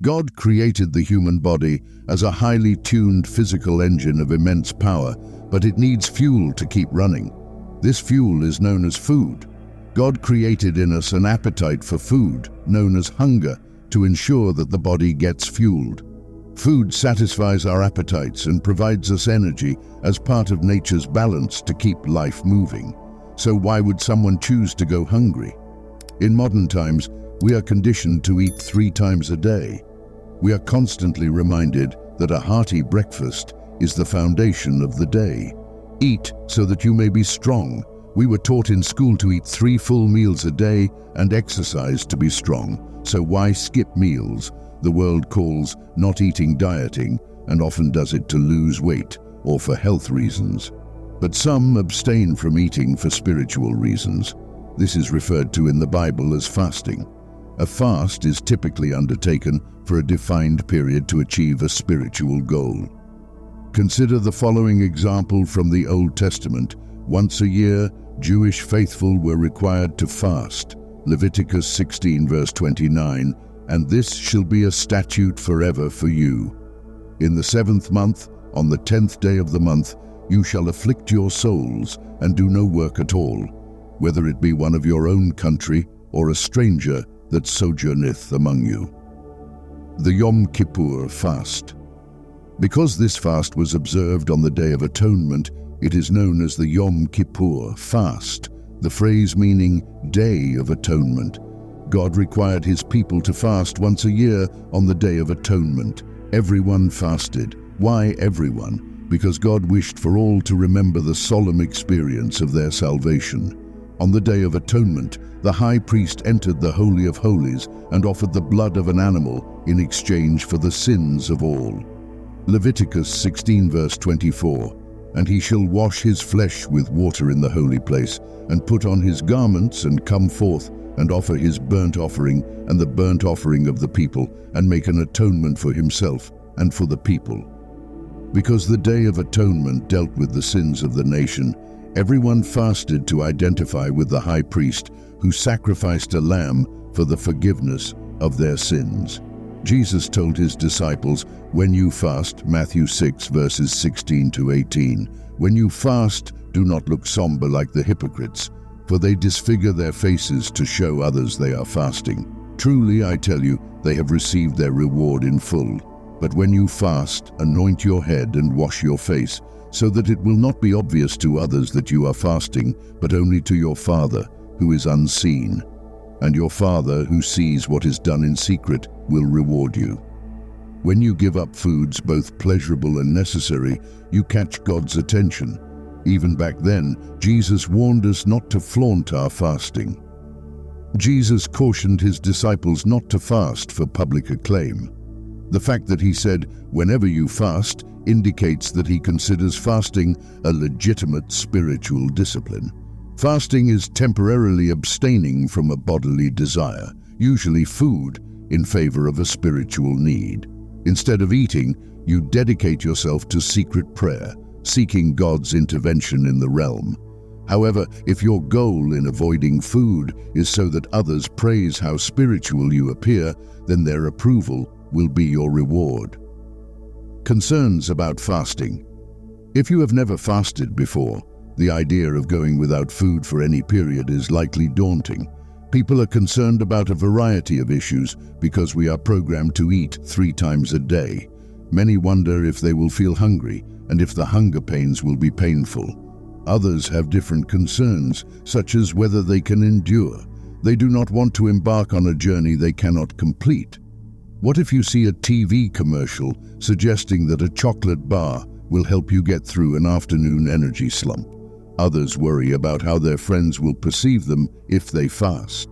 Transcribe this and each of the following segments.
God created the human body as a highly tuned physical engine of immense power, but it needs fuel to keep running. This fuel is known as food. God created in us an appetite for food, known as hunger, to ensure that the body gets fueled. Food satisfies our appetites and provides us energy as part of nature's balance to keep life moving. So why would someone choose to go hungry? In modern times, we are conditioned to eat 3 times a day. We are constantly reminded that a hearty breakfast is the foundation of the day. Eat so that you may be strong. We were taught in school to eat 3 full meals a day and exercise to be strong. So why skip meals? The world calls not eating dieting and often does it to lose weight or for health reasons. But some abstain from eating for spiritual reasons. This is referred to in the Bible as fasting. A fast is typically undertaken for a defined period to achieve a spiritual goal. Consider the following example from the Old Testament. Once a year, Jewish faithful were required to fast. Leviticus 16 verse 29, "And this shall be a statute forever for you. In the 7th month, on the 10th day of the month, you shall afflict your souls and do no work at all, whether it be one of your own country or a stranger that sojourneth among you." The Yom Kippur fast. Because this fast was observed on the Day of Atonement, it is known as the Yom Kippur fast, the phrase meaning Day of Atonement. God required his people to fast once a year on the Day of Atonement. Everyone fasted. Why everyone? Because God wished for all to remember the solemn experience of their salvation. On the Day of Atonement, the high priest entered the Holy of Holies and offered the blood of an animal in exchange for the sins of all. Leviticus 16 verse 24, "And he shall wash his flesh with water in the holy place, and put on his garments, and come forth, and offer his burnt offering and the burnt offering of the people, and make an atonement for himself and for the people." Because the Day of Atonement dealt with the sins of the nation, everyone fasted to identify with the high priest who sacrificed a lamb for the forgiveness of their sins. Jesus told his disciples, "When you fast," Matthew 6 verses 16 to 18, "when you fast, do not look somber like the hypocrites, for they disfigure their faces to show others they are fasting. Truly, I tell you, they have received their reward in full. But when you fast, anoint your head and wash your face, so that it will not be obvious to others that you are fasting, but only to your Father who is unseen. And your Father who sees what is done in secret will reward you." When you give up foods both pleasurable and necessary, you catch God's attention. Even back then, Jesus warned us not to flaunt our fasting. Jesus cautioned his disciples not to fast for public acclaim. The fact that he said, "whenever you fast," indicates that he considers fasting a legitimate spiritual discipline. Fasting is temporarily abstaining from a bodily desire, usually food, in favor of a spiritual need. Instead of eating, you dedicate yourself to secret prayer, seeking God's intervention in the realm. However, if your goal in avoiding food is so that others praise how spiritual you appear, then their approval will be your reward. Concerns about fasting. If you have never fasted before, the idea of going without food for any period is likely daunting. People are concerned about a variety of issues because we are programmed to eat 3 times a day. Many wonder if they will feel hungry and if the hunger pains will be painful. Others have different concerns, such as whether they can endure. They do not want to embark on a journey they cannot complete. What if you see a TV commercial suggesting that a chocolate bar will help you get through an afternoon energy slump? Others worry about how their friends will perceive them if they fast.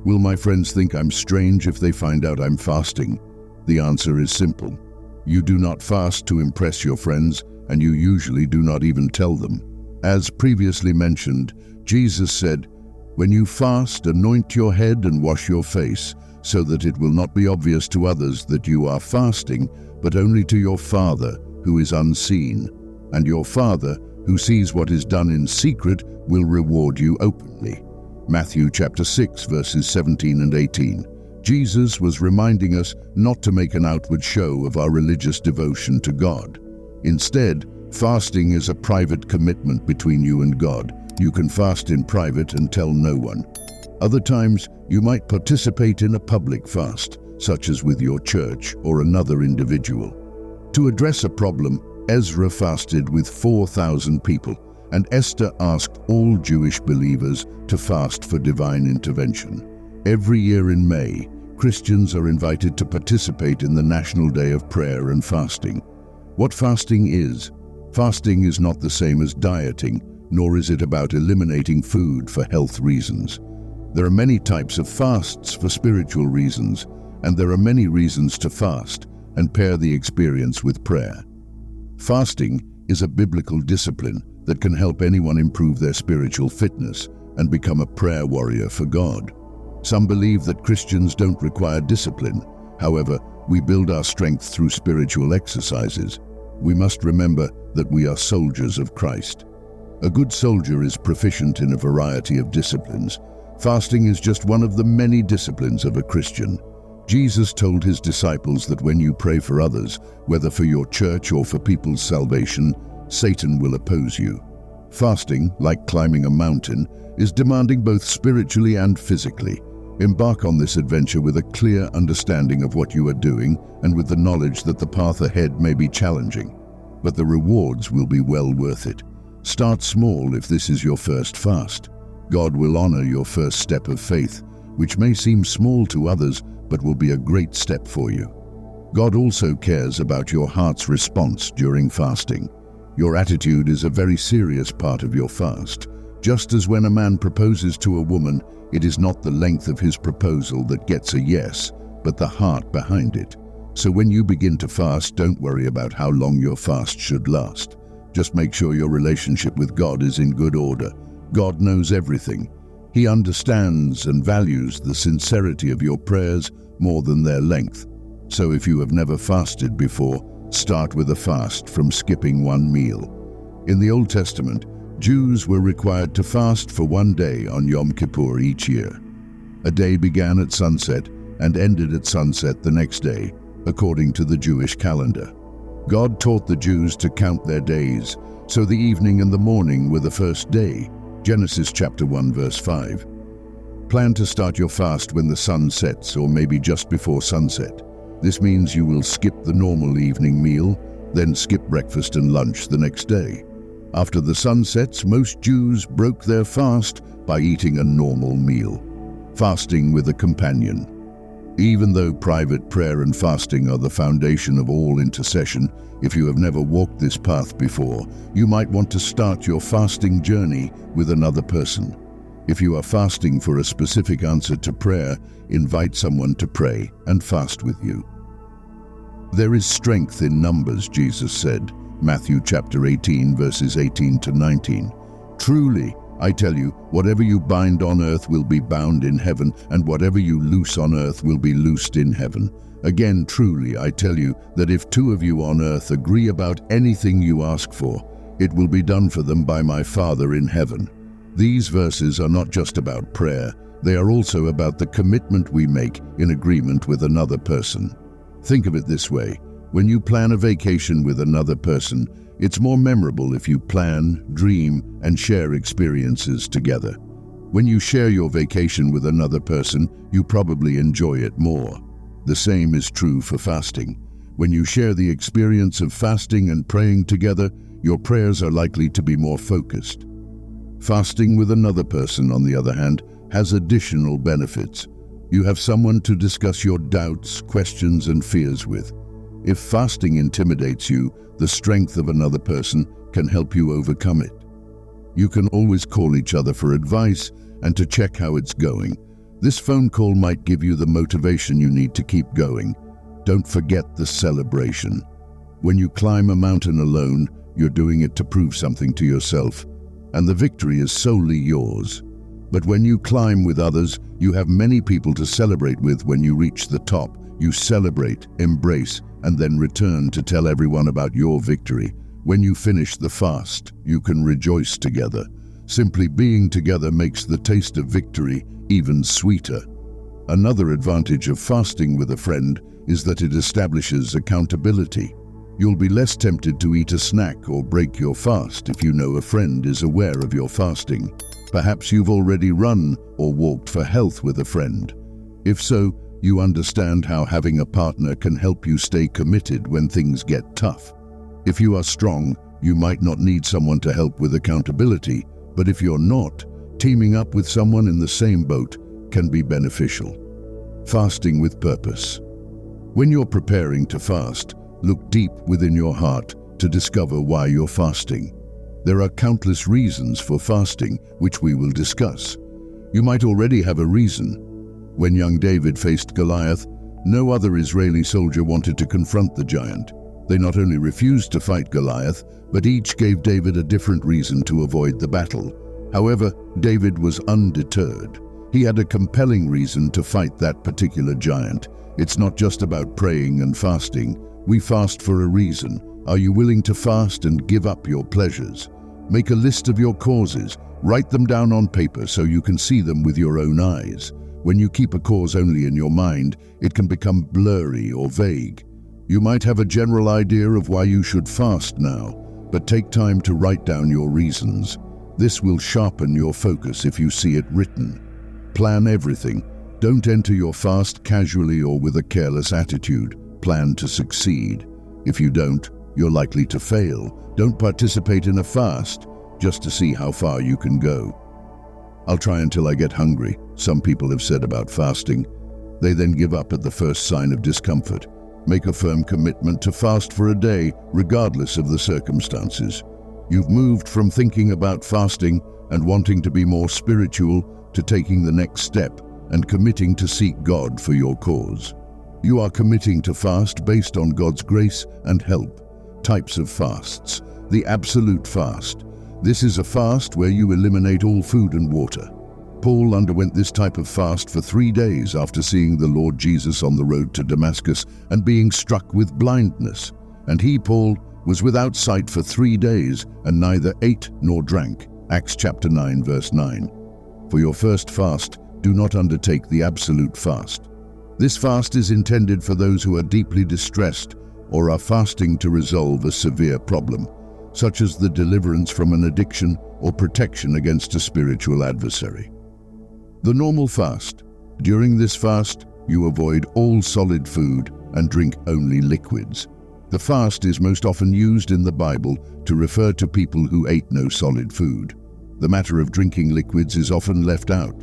Will my friends think I'm strange if they find out I'm fasting? The answer is simple. You do not fast to impress your friends, and you usually do not even tell them. As previously mentioned, Jesus said, "When you fast, anoint your head and wash your face, so that it will not be obvious to others that you are fasting, but only to your Father who is unseen. And your Father, who sees what is done in secret, will reward you openly." Matthew chapter 6 verses 17 and 18. Jesus was reminding us not to make an outward show of our religious devotion to God. Instead, fasting is a private commitment between you and God. You can fast in private and tell no one. Other times, you might participate in a public fast, such as with your church or another individual. To address a problem, Ezra fasted with 4,000 people, and Esther asked all Jewish believers to fast for divine intervention. Every year in May, Christians are invited to participate in the National Day of Prayer and Fasting. What fasting is? Fasting is not the same as dieting, nor is it about eliminating food for health reasons. There are many types of fasts for spiritual reasons, and there are many reasons to fast and pair the experience with prayer. Fasting is a biblical discipline that can help anyone improve their spiritual fitness and become a prayer warrior for God. Some believe that Christians don't require discipline. However, we build our strength through spiritual exercises. We must remember that we are soldiers of Christ. A good soldier is proficient in a variety of disciplines. Fasting is just one of the many disciplines of a Christian. Jesus told his disciples that when you pray for others, whether for your church or for people's salvation, Satan will oppose you. Fasting, like climbing a mountain, is demanding both spiritually and physically. Embark on this adventure with a clear understanding of what you are doing and with the knowledge that the path ahead may be challenging, but the rewards will be well worth it. Start small if this is your first fast. God will honor your first step of faith, which may seem small to others, but will be a great step for you. God also cares about your heart's response during fasting. Your attitude is a very serious part of your fast. Just as when a man proposes to a woman, it is not the length of his proposal that gets a yes, but the heart behind it. So when you begin to fast, don't worry about how long your fast should last. Just make sure your relationship with God is in good order. God knows everything. He understands and values the sincerity of your prayers more than their length. So if you have never fasted before, start with a fast from skipping one meal. In the Old Testament, Jews were required to fast for one day on Yom Kippur each year. A day began at sunset and ended at sunset the next day, according to the Jewish calendar. God taught the Jews to count their days, so the evening and the morning were the first day. Genesis chapter 1 verse 5. Plan to start your fast when the sun sets or maybe just before sunset. This means you will skip the normal evening meal, then skip breakfast and lunch the next day. After the sun sets, most Jews broke their fast by eating a normal meal, fasting with a companion. Even though private prayer and fasting are the foundation of all intercession, if you have never walked this path before, you might want to start your fasting journey with another person. If you are fasting for a specific answer to prayer, invite someone to pray and fast with you. There is strength in numbers, Jesus said, Matthew chapter 18, verses 18 to 19. Truly, I tell you, whatever you bind on earth will be bound in heaven, and whatever you loose on earth will be loosed in heaven. Again, truly, I tell you that if two of you on earth agree about anything you ask for, it will be done for them by my Father in heaven. These verses are not just about prayer, they are also about the commitment we make in agreement with another person. Think of it this way. When you plan a vacation with another person, it's more memorable if you plan, dream, and share experiences together. When you share your vacation with another person, you probably enjoy it more. The same is true for fasting. When you share the experience of fasting and praying together, your prayers are likely to be more focused. Fasting with another person, on the other hand, has additional benefits. You have someone to discuss your doubts, questions, and fears with. If fasting intimidates you, the strength of another person can help you overcome it. You can always call each other for advice and to check how it's going. This phone call might give you the motivation you need to keep going. Don't forget the celebration. When you climb a mountain alone, you're doing it to prove something to yourself, and the victory is solely yours. But when you climb with others, you have many people to celebrate with. When you reach the top, you celebrate, embrace, and then return to tell everyone about your victory. When you finish the fast, you can rejoice together. Simply being together makes the taste of victory even sweeter. Another advantage of fasting with a friend is that it establishes accountability. You'll be less tempted to eat a snack or break your fast if you know a friend is aware of your fasting. Perhaps you've already run or walked for health with a friend. If so, you understand how having a partner can help you stay committed when things get tough. If you are strong, you might not need someone to help with accountability, but if you're not, teaming up with someone in the same boat can be beneficial. Fasting with purpose. When you're preparing to fast, look deep within your heart to discover why you're fasting. There are countless reasons for fasting, which we will discuss. You might already have a reason. When young David faced Goliath, no other Israeli soldier wanted to confront the giant. They not only refused to fight Goliath, but each gave David a different reason to avoid the battle. However, David was undeterred. He had a compelling reason to fight that particular giant. It's not just about praying and fasting. We fast for a reason. Are you willing to fast and give up your pleasures? Make a list of your causes. Write them down on paper so you can see them with your own eyes. When you keep a cause only in your mind, it can become blurry or vague. You might have a general idea of why you should fast now, but take time to write down your reasons. This will sharpen your focus if you see it written. Plan everything. Don't enter your fast casually or with a careless attitude. Plan to succeed. If you don't, you're likely to fail. Don't participate in a fast just to see how far you can go. I'll try until I get hungry, some people have said about fasting. They then give up at the first sign of discomfort. Make a firm commitment to fast for a day, regardless of the circumstances. You've moved from thinking about fasting and wanting to be more spiritual to taking the next step and committing to seek God for your cause. You are committing to fast based on God's grace and help. Types of fasts. The absolute fast. This is a fast where you eliminate all food and water. Paul underwent this type of fast for 3 days after seeing the Lord Jesus on the road to Damascus and being struck with blindness. And he, Paul, was without sight for 3 days and neither ate nor drank. Acts chapter 9, verse 9. For your first fast, do not undertake the absolute fast. This fast is intended for those who are deeply distressed or are fasting to resolve a severe problem, such as the deliverance from an addiction or protection against a spiritual adversary. The normal fast. During this fast, you avoid all solid food and drink only liquids. The fast is most often used in the Bible to refer to people who ate no solid food. The matter of drinking liquids is often left out.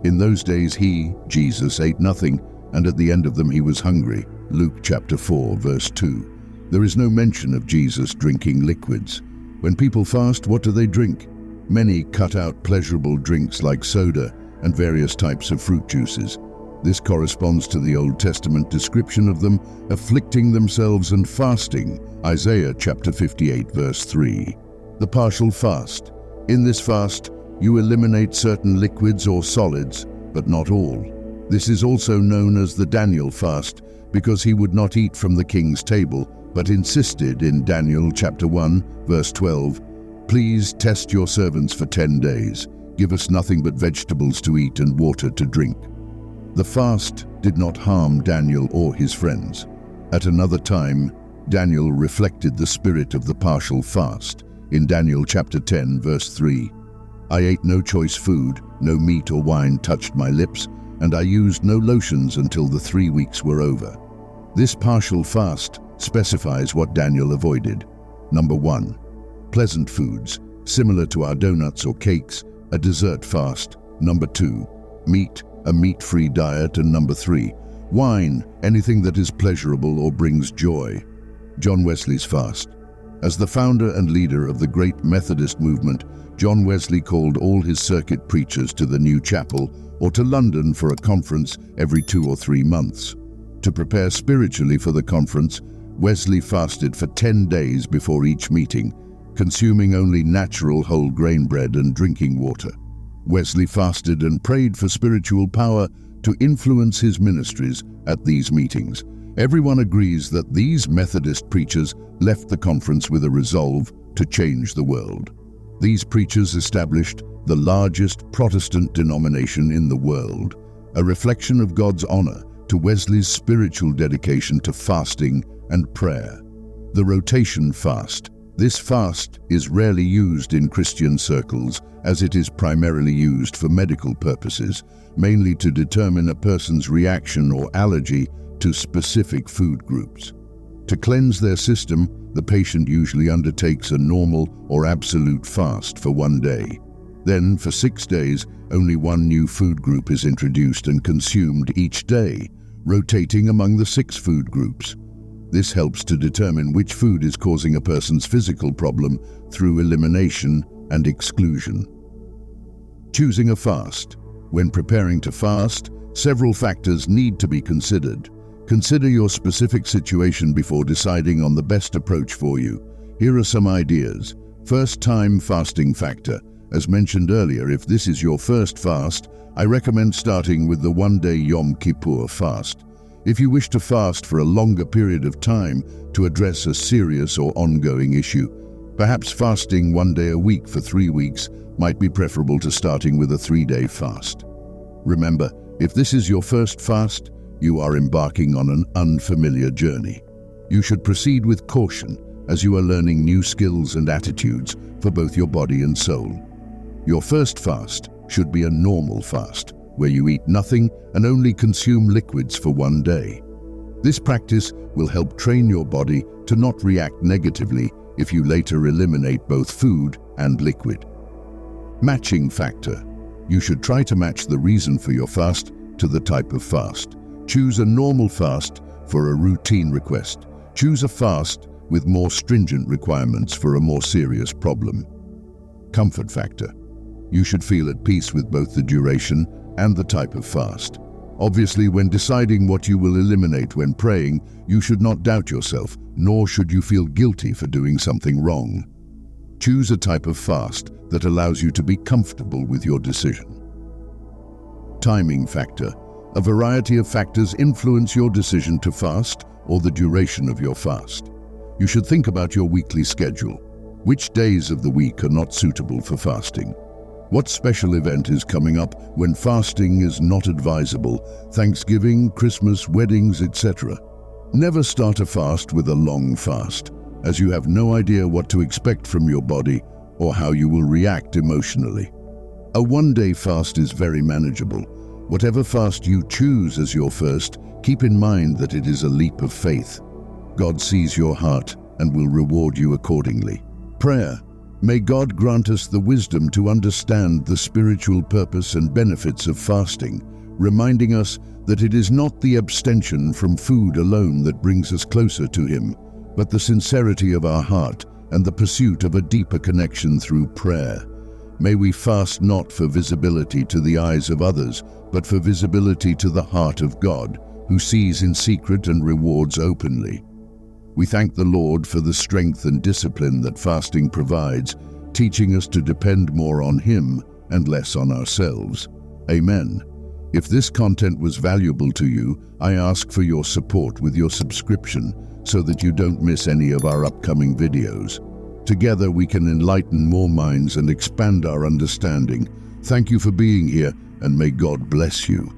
In those days he, Jesus, ate nothing, and at the end of them he was hungry. Luke chapter 4, verse 2. There is no mention of Jesus drinking liquids. When people fast, what do they drink? Many cut out pleasurable drinks like soda and various types of fruit juices. This corresponds to the Old Testament description of them afflicting themselves and fasting, Isaiah chapter 58, verse 3. The partial fast. In this fast, you eliminate certain liquids or solids, but not all. This is also known as the Daniel fast because he would not eat from the king's table, but insisted in Daniel chapter 1, verse 12, "Please test your servants for 10 days. Give us nothing but vegetables to eat and water to drink." The fast did not harm Daniel or his friends. At another time, Daniel reflected the spirit of the partial fast. In Daniel chapter 10, verse 3, "I ate no choice food, no meat or wine touched my lips, and I used no lotions until the 3 weeks were over." This partial fast specifies what Daniel avoided. Number 1. Pleasant foods, similar to our donuts or cakes, a dessert fast. Number 2. Meat, a meat-free diet. And number 3. Wine, anything that is pleasurable or brings joy. John Wesley's fast. As the founder and leader of the great Methodist movement, John Wesley called all his circuit preachers to the new chapel or to London for a conference every 2 or 3 months. To prepare spiritually for the conference, Wesley fasted for 10 days before each meeting, consuming only natural whole grain bread and drinking water. Wesley fasted and prayed for spiritual power to influence his ministries at these meetings. Everyone agrees that these Methodist preachers left the conference with a resolve to change the world. These preachers established the largest Protestant denomination in the world. a reflection of God's honor to Wesley's spiritual dedication to fasting and prayer. The rotation fast. This fast is rarely used in Christian circles as it is primarily used for medical purposes, mainly to determine a person's reaction or allergy to specific food groups. To cleanse their system, the patient usually undertakes a normal or absolute fast for 1 day. Then, for 6 days, only one new food group is introduced and consumed each day, rotating among the 6 food groups. This helps to determine which food is causing a person's physical problem through elimination and exclusion. Choosing a fast. When preparing to fast, several factors need to be considered. Consider your specific situation before deciding on the best approach for you. Here are some ideas. First-time fasting factor. As mentioned earlier, if this is your first fast, I recommend starting with the 1-day Yom Kippur fast. If you wish to fast for a longer period of time to address a serious or ongoing issue, perhaps fasting 1 day a week for 3 weeks might be preferable to starting with a 3-day fast. Remember, if this is your first fast, you are embarking on an unfamiliar journey. You should proceed with caution as you are learning new skills and attitudes for both your body and soul. Your first fast should be a normal fast, where you eat nothing and only consume liquids for 1 day. This practice will help train your body to not react negatively if you later eliminate both food and liquid. Matching factor. You should try to match the reason for your fast to the type of fast. Choose a normal fast for a routine request. Choose a fast with more stringent requirements for a more serious problem. Comfort factor. You should feel at peace with both the duration and the type of fast. Obviously, when deciding what you will eliminate when praying, you should not doubt yourself, nor should you feel guilty for doing something wrong. Choose a type of fast that allows you to be comfortable with your decision. Timing factor. A variety of factors influence your decision to fast or the duration of your fast. You should think about your weekly schedule. Which days of the week are not suitable for fasting? What special event is coming up when fasting is not advisable? Thanksgiving, Christmas, weddings, etc. Never start a fast with a long fast, as you have no idea what to expect from your body or how you will react emotionally. A 1-day fast is very manageable. Whatever fast you choose as your first, keep in mind that it is a leap of faith. God sees your heart and will reward you accordingly. Prayer. May God grant us the wisdom to understand the spiritual purpose and benefits of fasting, reminding us that it is not the abstention from food alone that brings us closer to Him, but the sincerity of our heart and the pursuit of a deeper connection through prayer. May we fast not for visibility to the eyes of others, but for visibility to the heart of God, who sees in secret and rewards openly. We thank the Lord for the strength and discipline that fasting provides, teaching us to depend more on Him and less on ourselves. Amen. If this content was valuable to you, I ask for your support with your subscription so that you don't miss any of our upcoming videos. Together we can enlighten more minds and expand our understanding. Thank you for being here, and may God bless you.